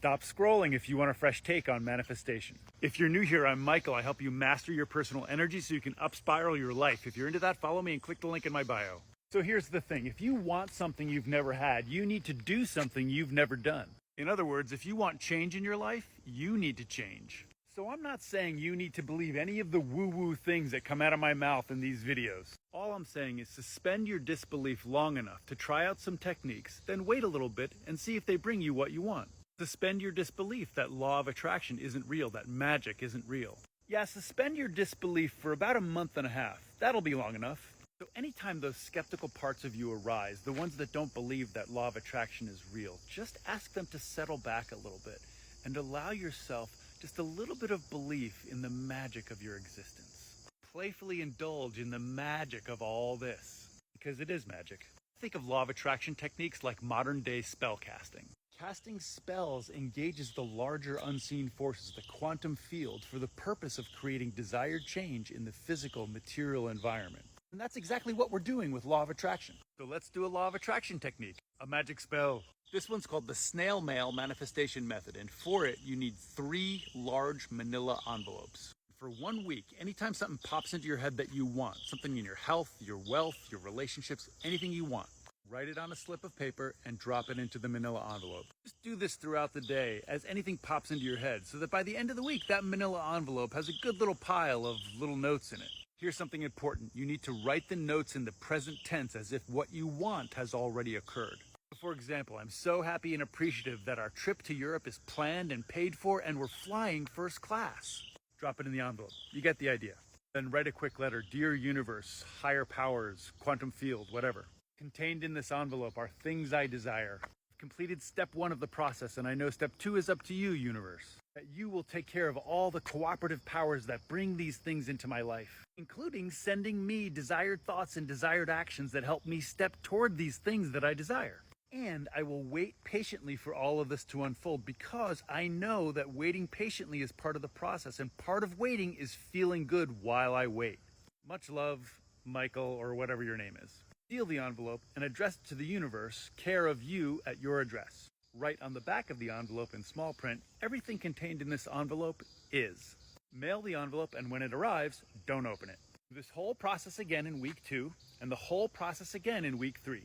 Stop scrolling if you want a fresh take on manifestation. If you're new here, I'm Michael. I help you master your personal energy so you can up spiral your life. If you're into that, follow me and click the link in my bio. So here's the thing. If you want something you've never had, you need to do something you've never done. In other words, if you want change in your life, you need to change. So I'm not saying you need to believe any of the woo-woo things that come out of my mouth in these videos. All I'm saying is suspend your disbelief long enough to try out some techniques, then wait a little bit and see if they bring you what you want. Suspend your disbelief that law of attraction isn't real, that magic isn't real. Yeah, suspend your disbelief for about a month and a half. That'll be long enough. So anytime those skeptical parts of you arise, the ones that don't believe that law of attraction is real, just ask them to settle back a little bit and allow yourself just a little bit of belief in the magic of your existence. Playfully indulge in the magic of all this, because it is magic. Think of law of attraction techniques like modern day spell casting. Casting spells engages the larger unseen forces, the quantum field, for the purpose of creating desired change in the physical material environment. And that's exactly what we're doing with law of attraction. So let's do a law of attraction technique, a magic spell. This one's called the snail mail manifestation method, and for it you need 3 large manila envelopes. For 1 week, anytime something pops into your head that you want, something in your health, your wealth, your relationships, anything you want, write it on a slip of paper and drop it into the manila envelope. Just do this throughout the day as anything pops into your head, so that by the end of the week, that manila envelope has a good little pile of little notes in it. Here's something important. You need to write the notes in the present tense as if what you want has already occurred. For example, I'm so happy and appreciative that our trip to Europe is planned and paid for and we're flying first class. Drop it in the envelope. You get the idea. Then write a quick letter. Dear universe, higher powers, quantum field, whatever. Contained in this envelope are things I desire. I've completed step 1 of the process, and I know step 2 is up to you, universe. That you will take care of all the cooperative powers that bring these things into my life, including sending me desired thoughts and desired actions that help me step toward these things that I desire. And I will wait patiently for all of this to unfold, because I know that waiting patiently is part of the process, and part of waiting is feeling good while I wait. Much love, Michael, or whatever your name is. Seal the envelope and address it to the universe, care of you at your address. Write on the back of the envelope in small print, everything contained in this envelope is. Mail the envelope, and when it arrives, don't open it. Do this whole process again in week 2, and the whole process again in week 3.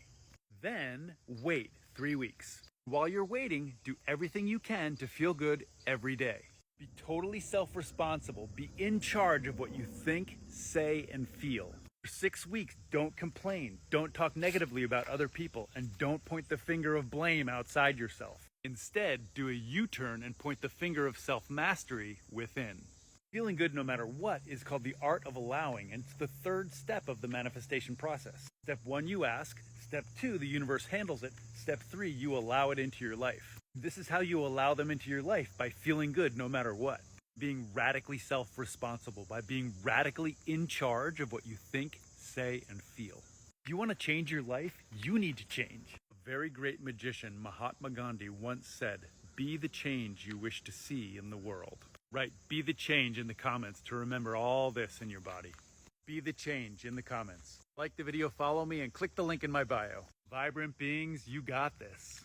Then wait 3 weeks. While you're waiting, do everything you can to feel good every day. Be totally self-responsible. Be in charge of what you think, say, and feel. For 6 weeks, don't complain, don't talk negatively about other people, and don't point the finger of blame outside yourself. Instead, do a U-turn and point the finger of self-mastery within. Feeling good no matter what is called the art of allowing, and it's the 3rd step of the manifestation process. Step 1, you ask. Step 2, the universe handles it. Step 3, you allow it into your life. This is how you allow them into your life, by feeling good no matter what. Being radically self-responsible, by being radically in charge of what you think, say, and feel. If you want to change your life, you need to change. A very great magician, Mahatma Gandhi, once said, "Be the change you wish to see in the world." Right, be the change in the comments to remember all this in your body. Be the change in the comments. Like the video, follow me, and click the link in my bio. Vibrant beings, you got this.